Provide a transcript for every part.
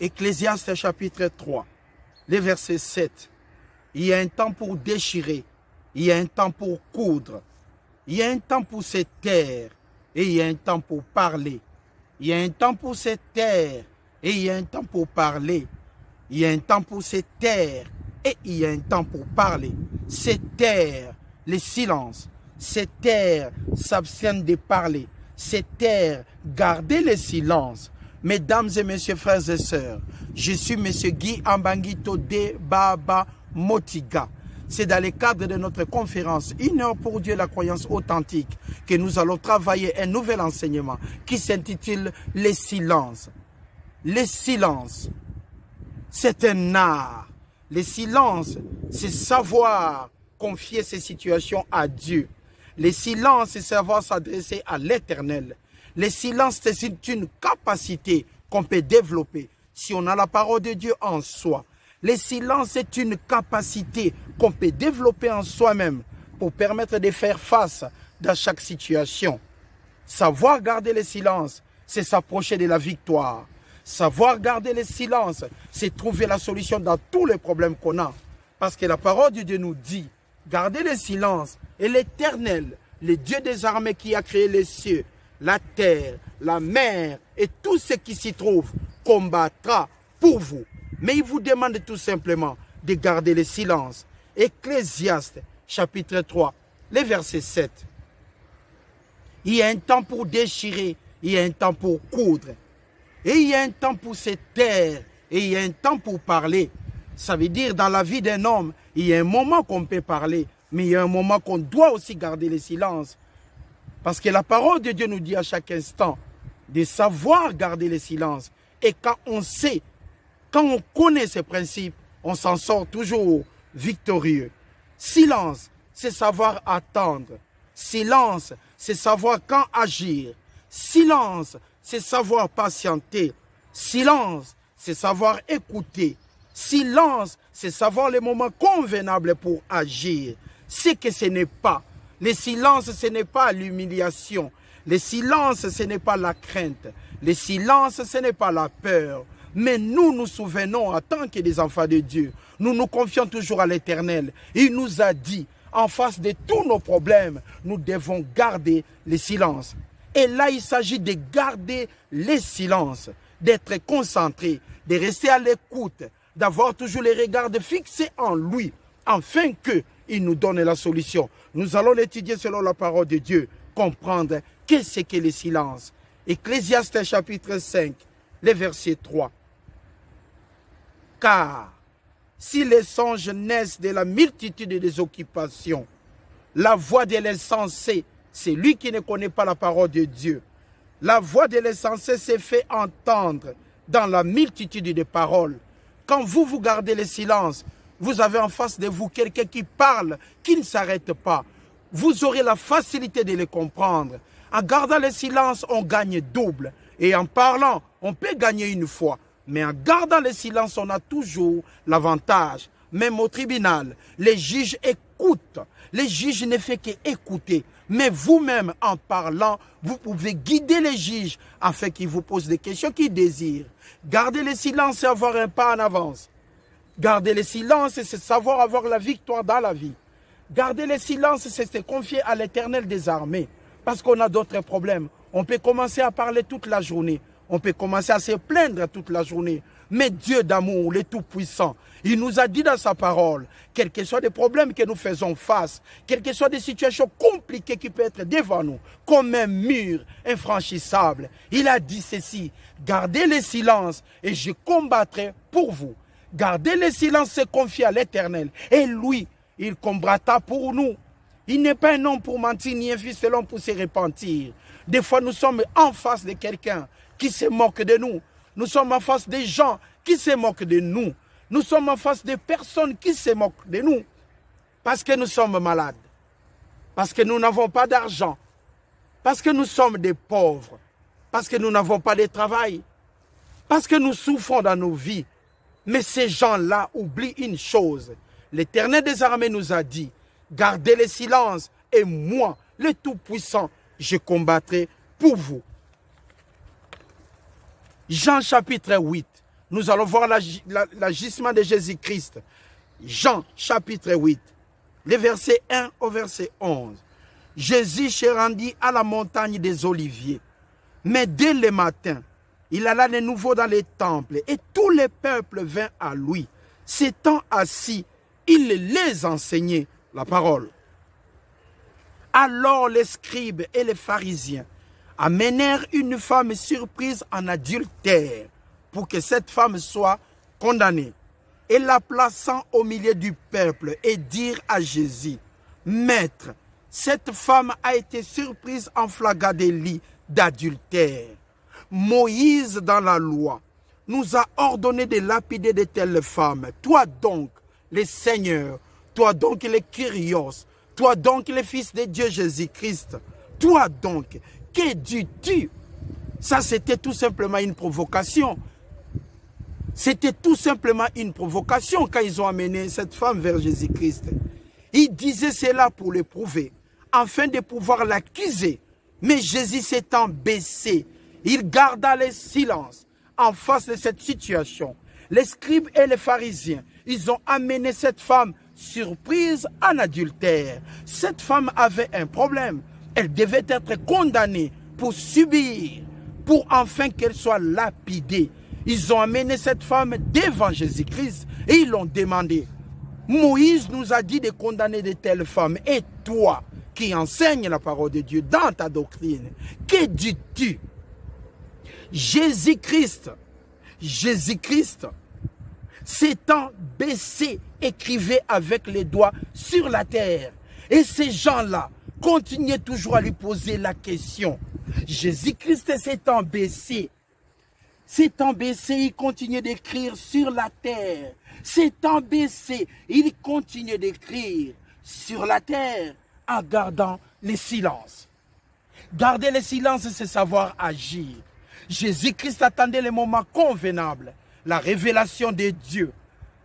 Ecclésiaste chapitre 3, le verset 7. Il y a un temps pour déchirer, il y a un temps pour coudre, il y a un temps pour se taire et il y a un temps pour parler. Il y a un temps pour se taire et il y a un temps pour parler. Il y a un temps pour se taire et il y a un temps pour parler. Se taire, le silence. Se taire, s'abstiennent de parler. Se taire, garder le silence. Mesdames et messieurs, frères et sœurs, je suis monsieur Guy Ambangito de Baba Motiga. C'est dans le cadre de notre conférence « Une heure pour Dieu, la croyance authentique » que nous allons travailler un nouvel enseignement qui s'intitule « Le silence ». Le silence, c'est un art. Le silence, c'est savoir confier ses situations à Dieu. Le silence, c'est savoir s'adresser à l'Éternel. Le silence, c'est une capacité qu'on peut développer si on a la parole de Dieu en soi. Le silence est une capacité qu'on peut développer en soi-même pour permettre de faire face dans chaque situation. Savoir garder le silence, c'est s'approcher de la victoire. Savoir garder le silence, c'est trouver la solution dans tous les problèmes qu'on a. Parce que la parole de Dieu nous dit, gardez le silence et l'Éternel, le Dieu des armées qui a créé les cieux, la terre, la mer et tout ce qui s'y trouve, combattra pour vous. Mais il vous demande tout simplement de garder le silence. Ecclésiaste, chapitre 3, le verset 7. Il y a un temps pour déchirer, il y a un temps pour coudre. Et il y a un temps pour se taire, et il y a un temps pour parler. Ça veut dire, dans la vie d'un homme, il y a un moment qu'on peut parler, mais il y a un moment qu'on doit aussi garder le silence. Parce que la parole de Dieu nous dit à chaque instant de savoir garder le silence. Et quand on sait, quand on connaît ces principes, on s'en sort toujours victorieux. Silence, c'est savoir attendre. Silence, c'est savoir quand agir. Silence, c'est savoir patienter. Silence, c'est savoir écouter. Silence, c'est savoir les moments convenables pour agir. C'est que ce n'est pas. Le silence, ce n'est pas l'humiliation. Le silence, ce n'est pas la crainte. Le silence, ce n'est pas la peur. Mais nous nous souvenons, en tant que des enfants de Dieu, nous nous confions toujours à l'Éternel. Il nous a dit, en face de tous nos problèmes, nous devons garder le silence. Et là, il s'agit de garder le silence, d'être concentré, de rester à l'écoute, d'avoir toujours les regards fixés en lui, afin qu'il nous donne la solution. Nous allons l'étudier selon la parole de Dieu, comprendre qu'est-ce que le silence. Ecclésiaste chapitre 5, le verset 3. Car si les songes naissent de la multitude des occupations, la voix de l'insensé, c'est lui qui ne connaît pas la parole de Dieu. La voix de l'insensé s'est fait entendre dans la multitude de paroles. Quand vous gardez le silence, vous avez en face de vous quelqu'un qui parle, qui ne s'arrête pas. Vous aurez la facilité de le comprendre. En gardant le silence, on gagne double. Et en parlant, on peut gagner une fois. Mais en gardant le silence, on a toujours l'avantage. Même au tribunal, les juges écoutent. Les juges ne font qu'écouter. Mais vous-même, en parlant, vous pouvez guider les juges afin qu'ils vous posent des questions qu'ils désirent. Garder le silence, c'est avoir un pas en avance. Garder le silence, c'est savoir avoir la victoire dans la vie. Garder le silence, c'est se confier à l'Éternel des armées. Parce qu'on a d'autres problèmes. On peut commencer à parler toute la journée. On peut commencer à se plaindre toute la journée. Mais Dieu d'amour, le Tout-Puissant, il nous a dit dans sa parole, quels que soient les problèmes que nous faisons face, quelles que soient des situations compliquées qui peuvent être devant nous, comme un mur infranchissable, il a dit ceci, gardez le silence et je combattrai pour vous. Gardez le silence, c'est confier à l'Éternel. Et lui, il combattra pour nous. Il n'est pas un homme pour mentir, ni un fils de l'homme pour se repentir. Des fois, nous sommes en face de quelqu'un qui se moque de nous. Nous sommes en face des gens qui se moquent de nous. Nous sommes en face des personnes qui se moquent de nous. Parce que nous sommes malades. Parce que nous n'avons pas d'argent. Parce que nous sommes des pauvres. Parce que nous n'avons pas de travail. Parce que nous souffrons dans nos vies. Mais ces gens-là oublient une chose. L'Éternel des armées nous a dit, gardez le silence et moi, le Tout-Puissant, je combattrai pour vous. Jean chapitre 8, Nous allons voir l'agissement de Jésus-Christ. Jean chapitre 8, les versets 1 au verset 11. Jésus se rendit à la montagne des Oliviers. Mais dès le matin, il alla de nouveau dans les temples et tout le peuple vint à lui. S'étant assis, il les enseignait la parole. Alors les scribes et les pharisiens amenèrent une femme surprise en adultère pour que cette femme soit condamnée. Et la plaçant au milieu du peuple et dirent à Jésus, « Maître, cette femme a été surprise en flagrant délit d'adultère. Moïse dans la loi nous a ordonné de lapider de telles femmes. Toi donc, le Seigneur, toi donc le Kyrios, toi donc le Fils de Dieu Jésus-Christ, toi donc, que dis-tu » Ça, c'était tout simplement une provocation. C'était tout simplement une provocation quand ils ont amené cette femme vers Jésus-Christ. Ils disaient cela pour le prouver, afin de pouvoir l'accuser. Mais Jésus s'étant baissé, il garda le silence en face de cette situation. Les scribes et les pharisiens, ils ont amené cette femme surprise en adultère. Cette femme avait un problème. Elle devait être condamnée pour subir, pour enfin qu'elle soit lapidée. Ils ont amené cette femme devant Jésus-Christ et ils l'ont demandé. Moïse nous a dit de condamner de telles femmes. Et toi, qui enseignes la parole de Dieu dans ta doctrine, que dis-tu? Jésus-Christ, s'étant baissé, écrivait avec les doigts sur la terre. Et ces gens-là continuaient toujours à lui poser la question. Jésus-Christ s'étant baissé, il continuait d'écrire sur la terre. S'étant baissé, il continuait d'écrire sur la terre en gardant le silence. Garder le silence, c'est savoir agir. Jésus-Christ attendait le moment convenable, la révélation de Dieu.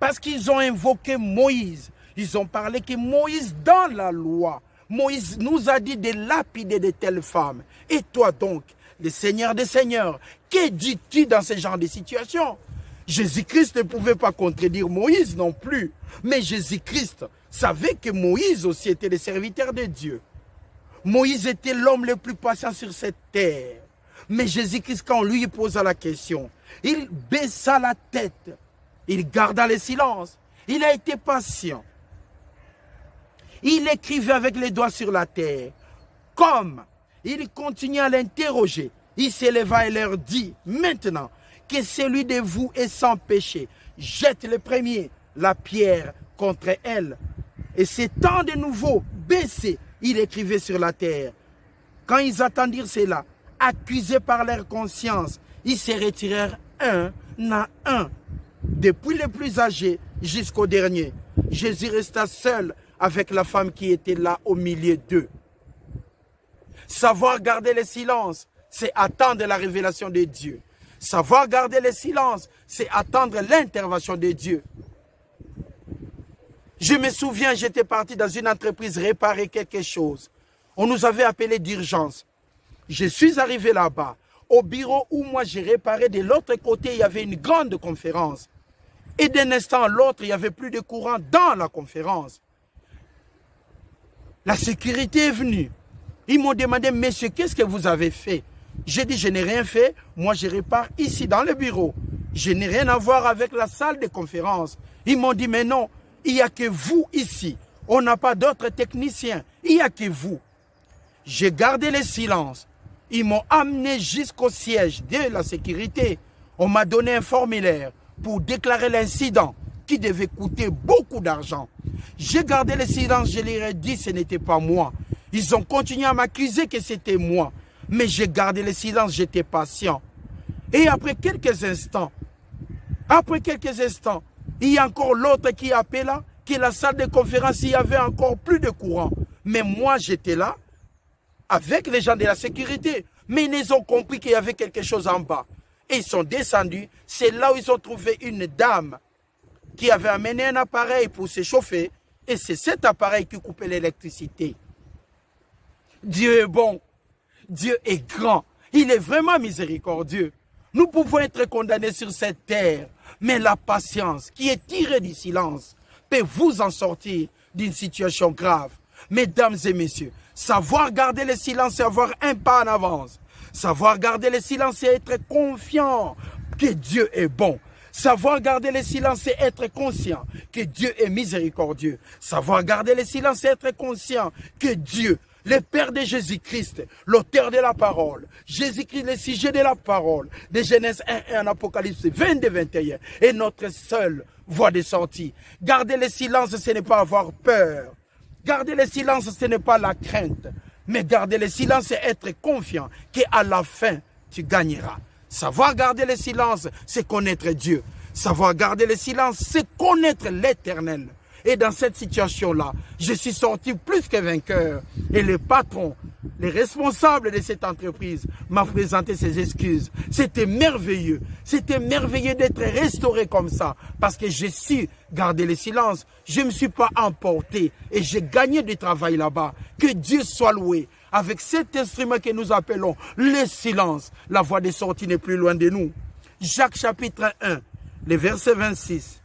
Parce qu'ils ont invoqué Moïse. Ils ont parlé que Moïse, dans la loi, Moïse nous a dit de lapider de telles femmes. Et toi donc, le Seigneur des Seigneurs, que dis-tu dans ce genre de situation? Jésus-Christ ne pouvait pas contredire Moïse non plus. Mais Jésus-Christ savait que Moïse aussi était le serviteur de Dieu. Moïse était l'homme le plus patient sur cette terre. Mais Jésus-Christ, quand on lui posa la question, il baissa la tête. Il garda le silence. Il a été patient. Il écrivait avec les doigts sur la terre. Comme il continuait à l'interroger, il s'éleva et leur dit, maintenant que celui de vous est sans péché, jette le premier la pierre contre elle. Et s'étant de nouveau baissé, il écrivait sur la terre. Quand ils attendirent cela, accusés par leur conscience, ils se retirèrent un à un, depuis le plus âgé jusqu'au dernier. Jésus resta seul avec la femme qui était là au milieu d'eux. Savoir garder le silence, c'est attendre la révélation de Dieu. Savoir garder le silence, c'est attendre l'intervention de Dieu. Je me souviens, j'étais parti dans une entreprise réparer quelque chose. On nous avait appelé d'urgence. Je suis arrivé là-bas, au bureau où moi j'ai réparé. De l'autre côté, il y avait une grande conférence. Et d'un instant à l'autre, il n'y avait plus de courant dans la conférence. La sécurité est venue. Ils m'ont demandé, messieurs, qu'est-ce que vous avez fait? J'ai dit, je n'ai rien fait. Moi, je répare ici dans le bureau. Je n'ai rien à voir avec la salle de conférence. Ils m'ont dit, mais non, il n'y a que vous ici. On n'a pas d'autres techniciens. Il n'y a que vous. J'ai gardé le silence. Ils m'ont amené jusqu'au siège de la sécurité. On m'a donné un formulaire pour déclarer l'incident qui devait coûter beaucoup d'argent. J'ai gardé le silence, je leur ai dit que ce n'était pas moi. Ils ont continué à m'accuser que c'était moi. Mais j'ai gardé le silence, j'étais patient. Et après quelques instants, il y a encore l'autre qui appela, que la salle de conférence, il y avait encore plus de courant. Mais moi, j'étais là, avec les gens de la sécurité. Mais ils ont compris qu'il y avait quelque chose en bas. Et ils sont descendus. C'est là où ils ont trouvé une dame qui avait amené un appareil pour se chauffer. Et c'est cet appareil qui coupait l'électricité. Dieu est bon. Dieu est grand. Il est vraiment miséricordieux. Nous pouvons être condamnés sur cette terre, mais la patience qui est tirée du silence peut vous en sortir d'une situation grave. Mesdames et messieurs, savoir garder le silence, c'est avoir un pas en avance. Savoir garder le silence, c'est être confiant que Dieu est bon. Savoir garder le silence, c'est être conscient que Dieu est miséricordieux. Savoir garder le silence, c'est être conscient que Dieu, le Père de Jésus-Christ, l'auteur de la parole, Jésus-Christ, le sujet de la parole, de Genèse 1 et en Apocalypse 22-21, est notre seule voie de sortie. Garder le silence, ce n'est pas avoir peur. Garder le silence, ce n'est pas la crainte. Mais garder le silence, c'est être confiant qu'à la fin, tu gagneras. Savoir garder le silence, c'est connaître Dieu. Savoir garder le silence, c'est connaître l'Éternel. Et dans cette situation-là, je suis sorti plus que vainqueur. Et le patron, le responsable de cette entreprise m'a présenté ses excuses. C'était merveilleux. C'était merveilleux d'être restauré comme ça. Parce que j'ai su garder le silence. Je ne me suis pas emporté. Et j'ai gagné du travail là-bas. Que Dieu soit loué. Avec cet instrument que nous appelons le silence, la voie de sortie n'est plus loin de nous. Jacques chapitre 1, le verset 26.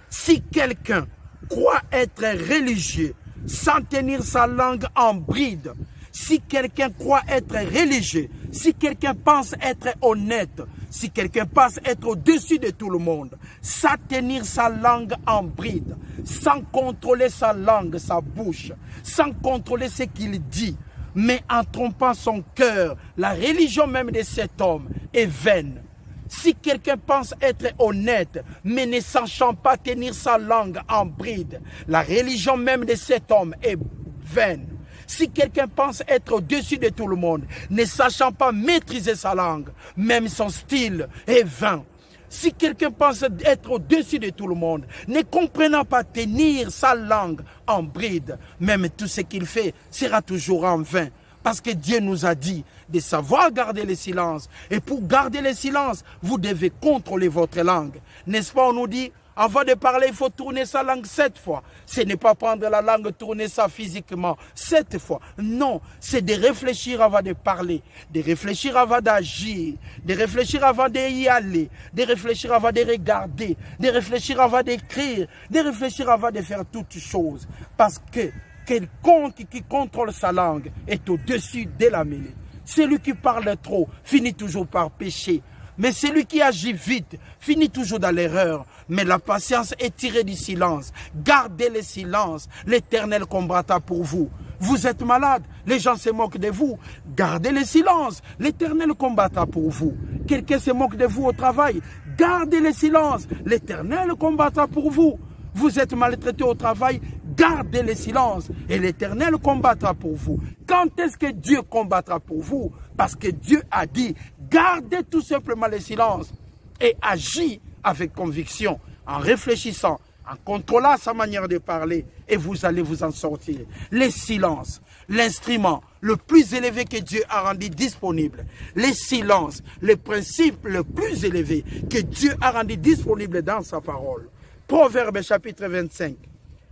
Si quelqu'un croit être religieux sans tenir sa langue en bride, si quelqu'un croit être religieux, si quelqu'un pense être honnête, si quelqu'un pense être au-dessus de tout le monde, sans tenir sa langue en bride, sans contrôler sa langue, sa bouche, sans contrôler ce qu'il dit, mais en trompant son cœur, la religion même de cet homme est vaine. Si quelqu'un pense être honnête, mais ne sachant pas tenir sa langue en bride, la religion même de cet homme est vaine. Si quelqu'un pense être au-dessus de tout le monde, ne sachant pas maîtriser sa langue, même son style est vain. Si quelqu'un pense être au-dessus de tout le monde, ne comprenant pas tenir sa langue en bride, même tout ce qu'il fait sera toujours en vain. Parce que Dieu nous a dit de savoir garder le silence. Et pour garder le silence, vous devez contrôler votre langue. N'est-ce pas, on nous dit, avant de parler, il faut tourner sa langue 7 fois. Ce n'est pas prendre la langue, tourner ça physiquement 7 fois. Non, c'est de réfléchir avant de parler, de réfléchir avant d'agir, de réfléchir avant d'y aller, de réfléchir avant de regarder, de réfléchir avant d'écrire, de réfléchir avant de faire toutes choses. Parce que quelconque qui contrôle sa langue est au-dessus de la mêlée. Celui qui parle trop finit toujours par pécher. Mais celui qui agit vite finit toujours dans l'erreur. Mais la patience est tirée du silence. Gardez le silence. L'Éternel combattra pour vous. Vous êtes malade, les gens se moquent de vous. Gardez le silence. L'Éternel combattra pour vous. Quelqu'un se moque de vous au travail. Gardez le silence. L'Éternel combattra pour vous. Vous êtes maltraité au travail. Gardez le silence et l'Éternel combattra pour vous. Quand est-ce que Dieu combattra pour vous? Parce que Dieu a dit, gardez tout simplement le silence et agis avec conviction, en réfléchissant, en contrôlant sa manière de parler et vous allez vous en sortir. Le silence, l'instrument le plus élevé que Dieu a rendu disponible. Le silence, le principe le plus élevé que Dieu a rendu disponible dans sa parole. Proverbe chapitre 25.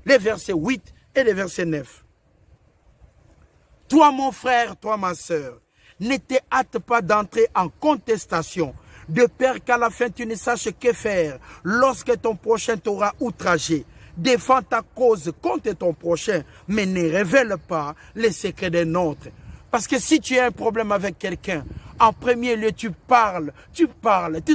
Les versets 8 et les versets 9. Toi mon frère, toi ma sœur, ne te hâte pas d'entrer en contestation, de peur qu'à la fin tu ne saches que faire lorsque ton prochain t'aura outragé. Défends ta cause contre ton prochain, mais ne révèle pas les secrets d'un autre. Parce que si tu as un problème avec quelqu'un, en premier lieu tu parles, tu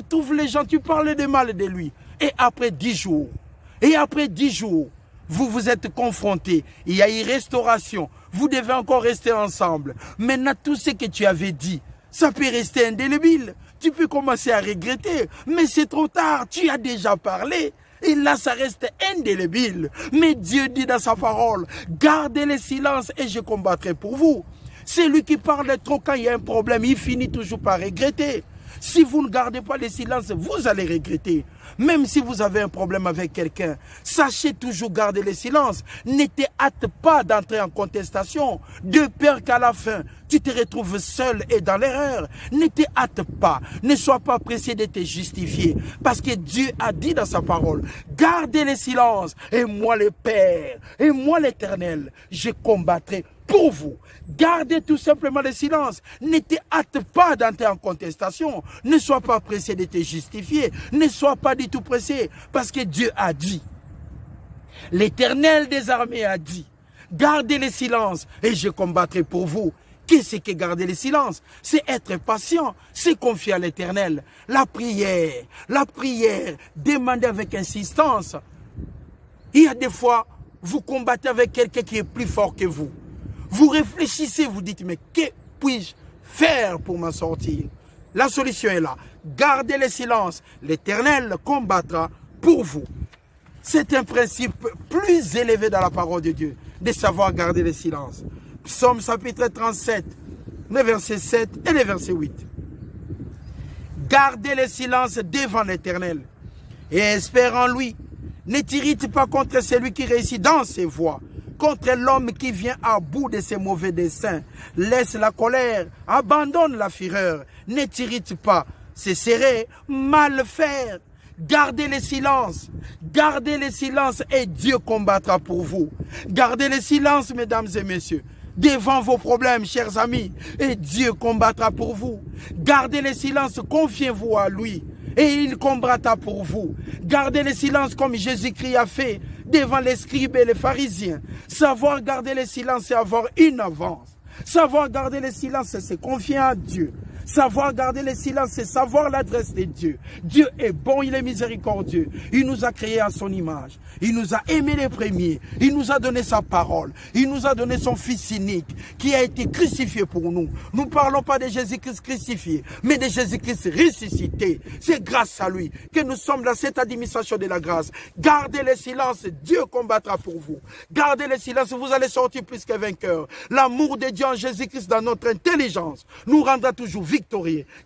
trouves les gens, tu parles de mal de lui. Et après 10 jours, vous vous êtes confrontés, il y a eu restauration, vous devez encore rester ensemble. Maintenant, tout ce que tu avais dit, ça peut rester indélébile. Tu peux commencer à regretter, mais c'est trop tard, tu as déjà parlé. Et là, ça reste indélébile. Mais Dieu dit dans sa parole, gardez le silence et je combattrai pour vous. Celui qui parle trop quand il y a un problème, il finit toujours par regretter. Si vous ne gardez pas le silence, vous allez regretter. Même si vous avez un problème avec quelqu'un, sachez toujours garder le silence. Ne te hâte pas d'entrer en contestation, de peur qu'à la fin, tu te retrouves seul et dans l'erreur. Ne te hâte pas, ne sois pas pressé de te justifier. Parce que Dieu a dit dans sa parole, gardez le silence. Et moi le Père, et moi l'Éternel, je combattrai pour vous. Gardez tout simplement le silence. Ne te hâte pas d'entrer en contestation. Ne sois pas pressé de te justifier. Ne sois pas du tout pressé. Parce que Dieu a dit. L'Éternel des armées a dit. Gardez le silence et je combattrai pour vous. Qu'est-ce que garder le silence? C'est être patient, c'est confier à l'Éternel. La prière, demandez avec insistance. Il y a des fois, vous combattez avec quelqu'un qui est plus fort que vous. Vous réfléchissez, vous dites, mais que puis-je faire pour m'en sortir? La solution est là. Gardez le silence. L'Éternel combattra pour vous. C'est un principe plus élevé dans la parole de Dieu, de savoir garder le silence. Psaume chapitre 37, les versets 7 et les versets 8. Gardez le silence devant l'Éternel et espère en lui. Ne t'irrite pas contre celui qui réussit dans ses voies, contre l'homme qui vient à bout de ses mauvais desseins. Laisse la colère, abandonne la fureur, ne t'irrite pas, ce serait mal faire. Gardez le silence et Dieu combattra pour vous. Gardez le silence, mesdames et messieurs, devant vos problèmes, chers amis, et Dieu combattra pour vous. Gardez le silence, confiez-vous à lui, et il combattra pour vous. Gardez le silence comme Jésus-Christ a fait devant les scribes et les pharisiens. Savoir garder le silence, c'est avoir une avance. Savoir garder le silence, c'est confier à Dieu. Savoir garder le silence, c'est savoir l'adresse de Dieu. Dieu est bon, il est miséricordieux. Il nous a créés à son image. Il nous a aimés les premiers. Il nous a donné sa parole. Il nous a donné son Fils unique qui a été crucifié pour nous. Nous ne parlons pas de Jésus-Christ crucifié, mais de Jésus-Christ ressuscité. C'est grâce à lui que nous sommes dans cette administration de la grâce. Gardez le silence, Dieu combattra pour vous. Gardez le silence, vous allez sortir plus que vainqueur. L'amour de Dieu en Jésus-Christ dans notre intelligence nous rendra toujours victorieux.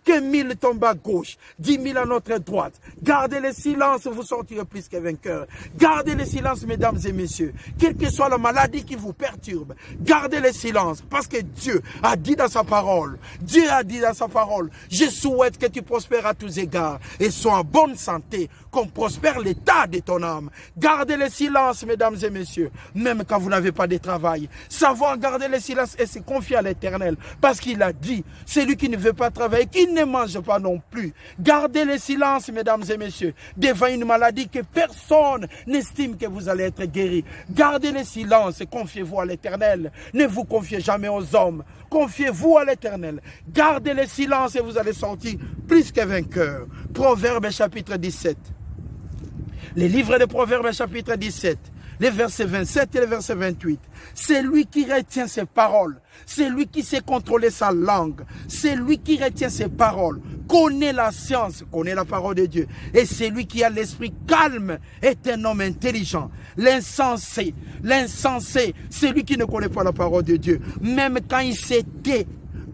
Que 1000 tombent à gauche, 10 000 à notre droite. Gardez le silence, vous sortirez plus que vainqueur. Gardez le silence, mesdames et messieurs. Quelle que soit la maladie qui vous perturbe, gardez le silence, parce que Dieu a dit dans sa parole, Dieu a dit dans sa parole, je souhaite que tu prospères à tous égards et sois en bonne santé, qu'on prospère l'état de ton âme. Gardez le silence, mesdames et messieurs, même quand vous n'avez pas de travail. Savoir garder le silence et se confier à l'Éternel, parce qu'il a dit, celui qui ne veut pas travailler, qui ne mange pas non plus. Gardez le silence, mesdames et messieurs, devant une maladie que personne n'estime que vous allez être guéri. Gardez le silence et confiez-vous à l'Éternel. Ne vous confiez jamais aux hommes. Confiez-vous à l'Éternel. Gardez le silence et vous allez sortir plus que vainqueur. Proverbe chapitre 17. Les livres de Proverbes chapitre 17, les versets 27 et les versets 28. C'est lui qui retient ses paroles. C'est lui qui sait contrôler sa langue. C'est lui qui retient ses paroles. Connaît la science, connaît la parole de Dieu. Et c'est lui qui a l'esprit calme est un homme intelligent. L'insensé, c'est lui qui ne connaît pas la parole de Dieu. Même quand il s'est tait,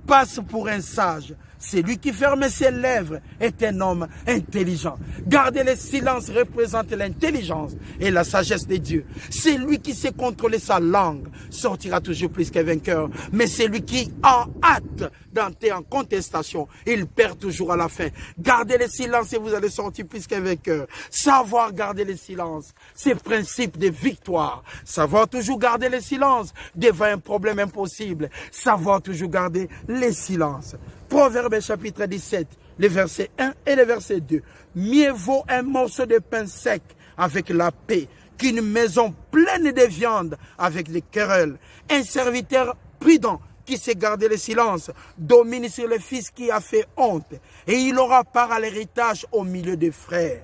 passe pour un sage. Celui qui ferme ses lèvres est un homme intelligent. Garder le silence représente l'intelligence et la sagesse de Dieu. C'est lui qui sait contrôler sa langue, sortira toujours plus que vainqueur. Mais c'est lui qui a hâte d'entrer en contestation, il perd toujours à la fin. Gardez le silence et vous allez sortir plus qu'un vainqueur. Savoir garder le silence, c'est le principe de victoire. Savoir toujours garder le silence devant un problème impossible. Savoir toujours garder le silence. Proverbe chapitre 17, les versets 1 et les versets 2. Mieux vaut un morceau de pain sec avec la paix qu'une maison pleine de viande avec les querelles. Un serviteur prudent qui sait garder le silence domine sur le fils qui a fait honte et il aura part à l'héritage au milieu des frères.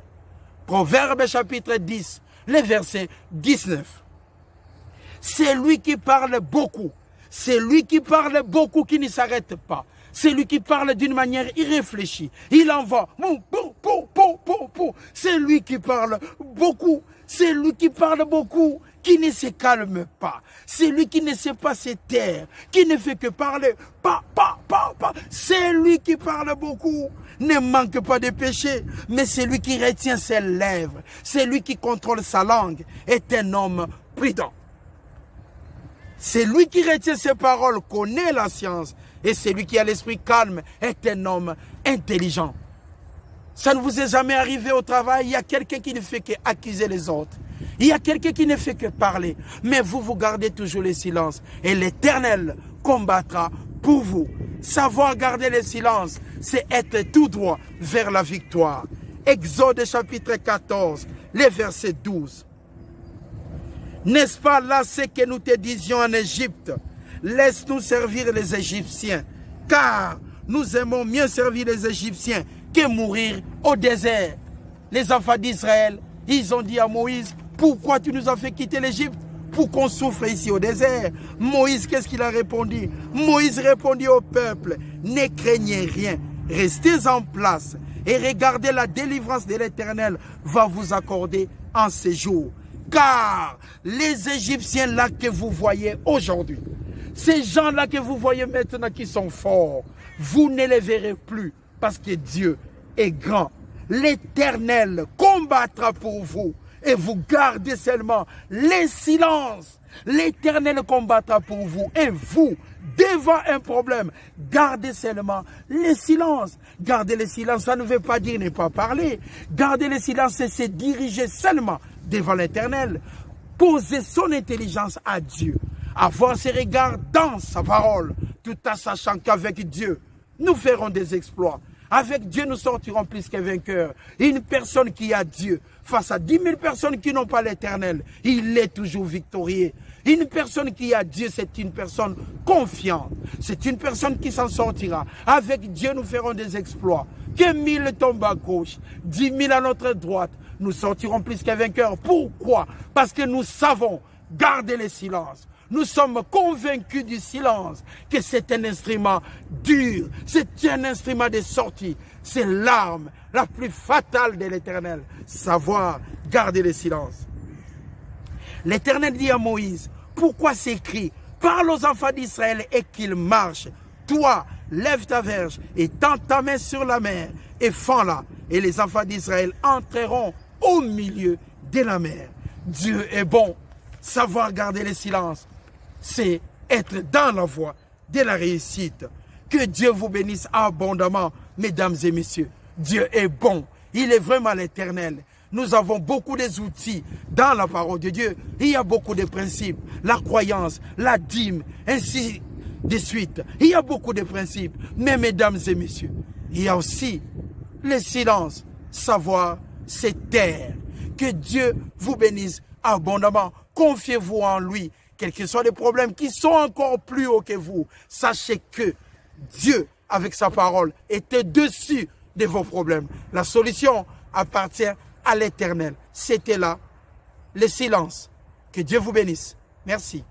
Proverbe chapitre 10, les versets 19. C'est lui qui parle beaucoup. C'est lui qui parle beaucoup qui ne s'arrête pas. C'est lui qui parle d'une manière irréfléchie. Il envoie. C'est lui qui parle beaucoup. C'est lui qui parle beaucoup, qui ne se calme pas. C'est lui qui ne sait pas se taire, qui ne fait que parler. C'est lui qui parle beaucoup. Ne manque pas de péché, mais c'est lui qui retient ses lèvres. C'est lui qui contrôle sa langue, est un homme prudent. C'est lui qui retient ses paroles, connaît la science. Et celui qui a l'esprit calme est un homme intelligent. Ça ne vous est jamais arrivé au travail, il y a quelqu'un qui ne fait qu'accuser les autres. Il y a quelqu'un qui ne fait que parler, mais vous gardez toujours le silence. Et l'Éternel combattra pour vous. Savoir garder le silence, c'est être tout droit vers la victoire. Exode chapitre 14, les versets 12. N'est-ce pas là ce que nous te disions en Égypte? Laisse-nous servir les Égyptiens, car nous aimons mieux servir les Égyptiens que mourir au désert. Les enfants d'Israël, ils ont dit à Moïse, pourquoi tu nous as fait quitter l'Égypte pour qu'on souffre ici au désert? Moïse, qu'est-ce qu'il a répondu? Moïse répondit au peuple, ne craignez rien, restez en place et regardez la délivrance de l'Éternel va vous accorder en ces jours. Car les Égyptiens là que vous voyez aujourd'hui, ces gens-là que vous voyez maintenant qui sont forts, vous ne les verrez plus parce que Dieu est grand. L'Éternel combattra pour vous et vous gardez seulement les silences. L'Éternel combattra pour vous et vous, devant un problème, gardez seulement les silences. Garder le silence, ça ne veut pas dire ne pas parler. Garder le silence, c'est se diriger seulement devant l'Éternel. Poser son intelligence à Dieu. Avoir ses regards dans sa parole, tout en sachant qu'avec Dieu, nous ferons des exploits. Avec Dieu, nous sortirons plus que vainqueurs. Une personne qui a Dieu, face à 10 000 personnes qui n'ont pas l'Éternel, il est toujours victorieux. Une personne qui a Dieu, c'est une personne confiante. C'est une personne qui s'en sortira. Avec Dieu, nous ferons des exploits. Que 1000 tombent à gauche, 10 000 à notre droite, nous sortirons plus que vainqueurs. Pourquoi? Parce que nous savons garder le silence. Nous sommes convaincus du silence, que c'est un instrument dur, c'est un instrument de sortie. C'est l'arme la plus fatale de l'Éternel, savoir garder le silence. L'Éternel dit à Moïse, pourquoi s'écrit, parle aux enfants d'Israël et qu'ils marchent. Toi, lève ta verge et tends ta main sur la mer et fends-la. Et les enfants d'Israël entreront au milieu de la mer. Dieu est bon. Savoir garder le silence, c'est être dans la voie de la réussite. Que Dieu vous bénisse abondamment, mesdames et messieurs. Dieu est bon. Il est vraiment l'Éternel. Nous avons beaucoup d'outils dans la parole de Dieu. Il y a beaucoup de principes. La croyance, la dîme, ainsi de suite. Il y a beaucoup de principes. Mais mesdames et messieurs, il y a aussi le silence. Savoir, c'est taire. Que Dieu vous bénisse abondamment. Confiez-vous en lui. Quels que soient les problèmes qui sont encore plus hauts que vous, sachez que Dieu, avec sa parole, est au-dessus de vos problèmes. La solution appartient à l'Éternel. C'était là le silence. Que Dieu vous bénisse. Merci.